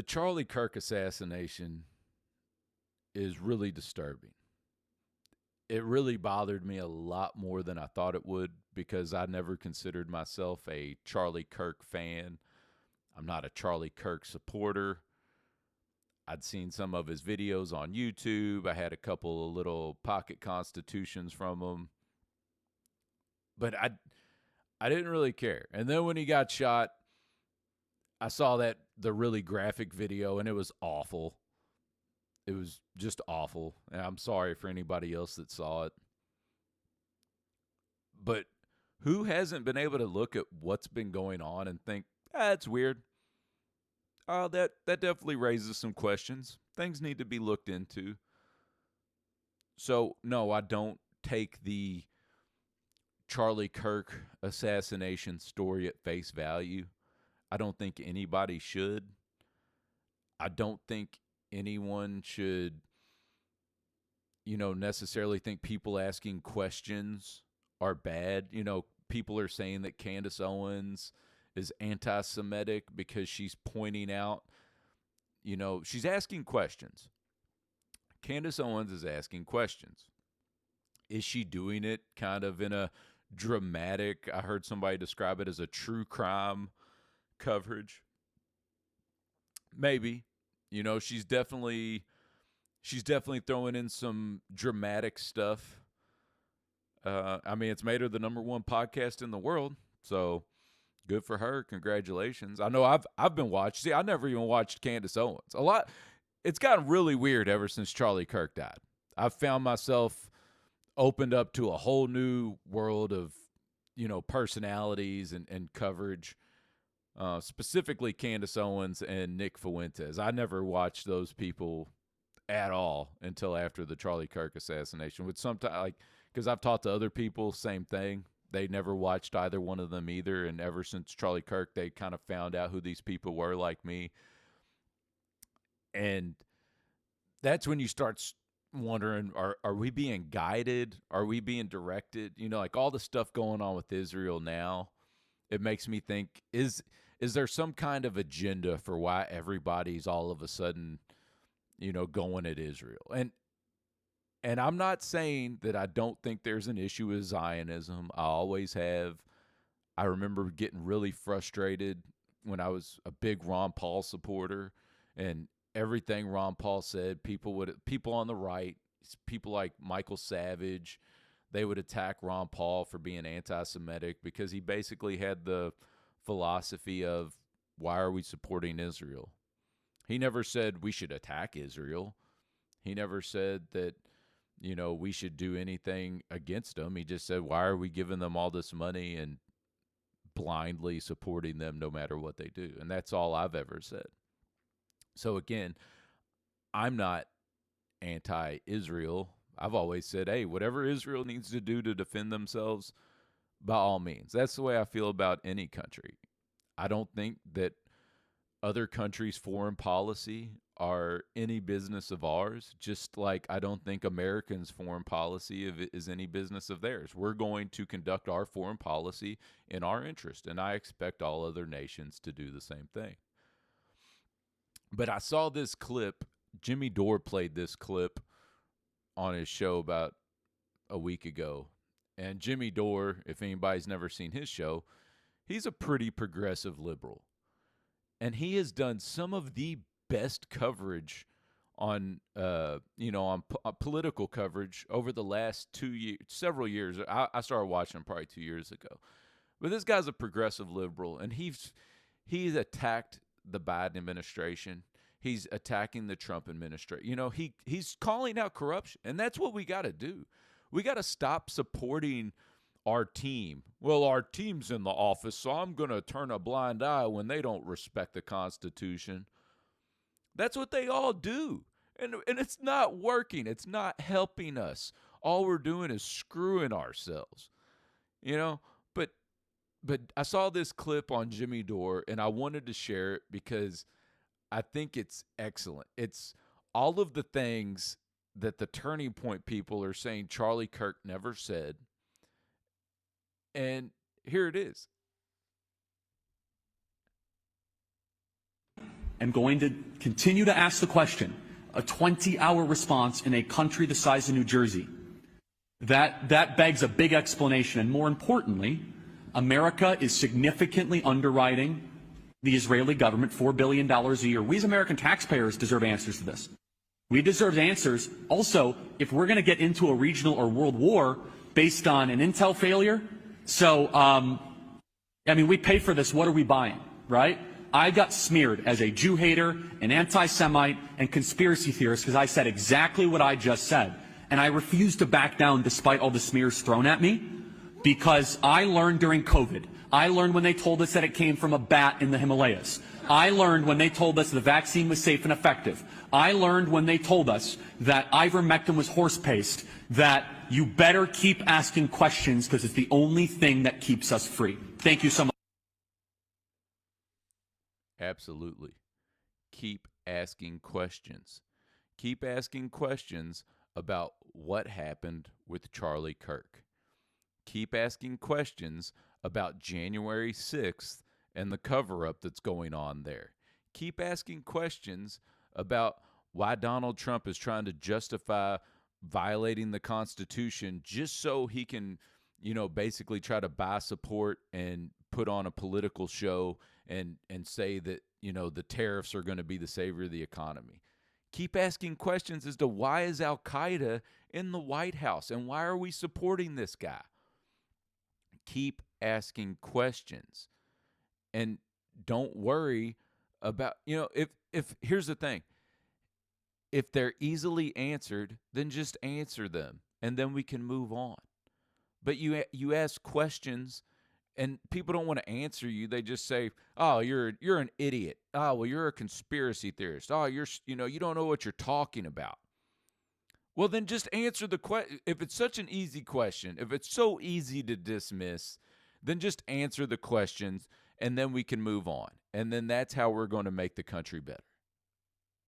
The Charlie Kirk assassination is really disturbing. It really bothered me a lot more than I thought it would because I never considered myself a Charlie Kirk fan. I'm not a Charlie Kirk supporter. I'd seen some of his videos on YouTube. I had a couple of little pocket constitutions from him. But I didn't really care. And then when he got shot, I saw the really graphic video and it was awful. It was just awful. And I'm sorry for anybody else that saw it. But who hasn't been able to look at what's been going on and think, it's weird. That definitely raises some questions. Things need to be looked into. So, no, I don't take the Charlie Kirk assassination story at face value. I don't think anybody should. I don't think anyone should, necessarily think people asking questions are bad. People are saying that Candace Owens is anti-Semitic because she's pointing out, she's asking questions. Candace Owens is asking questions. Is she doing it kind of in a dramatic, I heard somebody describe it as a true crime coverage? Maybe. She's definitely throwing in some dramatic stuff. It's made her the number one podcast in the world, so good for her. Congratulations. I know I've been watching. See, I never even watched Candace Owens. It's gotten really weird ever since Charlie Kirk died. I've found myself opened up to a whole new world of, personalities and coverage. Specifically Candace Owens and Nick Fuentes. I never watched those people at all until after the Charlie Kirk assassination. Which sometimes, because I've talked to other people, same thing. They never watched either one of them either, and ever since Charlie Kirk, they kind of found out who these people were, like me. And that's when you start wondering, are we being guided? Are we being directed? All the stuff going on with Israel now, it makes me think, is there some kind of agenda for why everybody's all of a sudden, going at Israel? And I'm not saying that I don't think there's an issue with Zionism. I always have. I remember getting really frustrated when I was a big Ron Paul supporter, and everything Ron Paul said, people on the right, people like Michael Savage, they would attack Ron Paul for being anti-Semitic because he basically had the philosophy of, why are we supporting Israel? He never said we should attack Israel. He never said that, we should do anything against them. He just said, why are we giving them all this money and blindly supporting them no matter what they do? And that's all I've ever said. So again, I'm not anti-Israel. I've always said, hey, whatever Israel needs to do to defend themselves, by all means. That's the way I feel about any country. I don't think that other countries' foreign policy are any business of ours, just like I don't think Americans' foreign policy is any business of theirs. We're going to conduct our foreign policy in our interest, and I expect all other nations to do the same thing. But I saw this clip. Jimmy Dore played this clip on his show about a week ago. And Jimmy Dore, if anybody's never seen his show, he's a pretty progressive liberal. And he has done some of the best coverage on, political coverage over the last several years. I started watching him probably 2 years ago. But this guy's a progressive liberal, and he's attacked the Biden administration. He's attacking the Trump administration. He's calling out corruption, and that's what we got to do. We got to stop supporting our team. Well, our team's in the office, so I'm going to turn a blind eye when they don't respect the Constitution. That's what they all do. And it's not working. It's not helping us. All we're doing is screwing ourselves. But I saw this clip on Jimmy Dore, and I wanted to share it because I think it's excellent. It's all of the things that the Turning Point people are saying Charlie Kirk never said. And here it is. am going to continue to ask the question, a 20-hour response in a country the size of New Jersey, that begs a big explanation. And more importantly, America is significantly underwriting the Israeli government $4 billion a year. We as American taxpayers deserve answers to this. We deserve answers. Also, if we're going to get into a regional or world war based on an intel failure, so, I mean, we pay for this. What are we buying, right? I got smeared as a Jew hater, an anti-Semite, and conspiracy theorist because I said exactly what I just said. And I refused to back down despite all the smears thrown at me because I learned during COVID. I learned when they told us that it came from a bat in the Himalayas. I learned when they told us the vaccine was safe and effective. I learned when they told us that ivermectin was horse paste, that you better keep asking questions because it's the only thing that keeps us free. Thank you so much. Absolutely. Keep asking questions. Keep asking questions about what happened with Charlie Kirk. Keep asking questions about January 6th and the cover-up that's going on there. Keep asking questions about why Donald Trump is trying to justify violating the Constitution just so he can, basically try to buy support and put on a political show and say that, the tariffs are going to be the savior of the economy. Keep asking questions as to why is Al-Qaeda in the White House and why are we supporting this guy? Keep asking questions. And don't worry about, if here's the thing. If they're easily answered, then just answer them and then we can move on. But you ask questions and people don't want to answer you. They just say, "Oh, you're an idiot. Oh, well, you're a conspiracy theorist. Oh, you don't know what you're talking about." Well, then just answer the question. If it's such an easy question, if it's so easy to dismiss, then just answer the questions and then we can move on. And then that's how we're going to make the country better.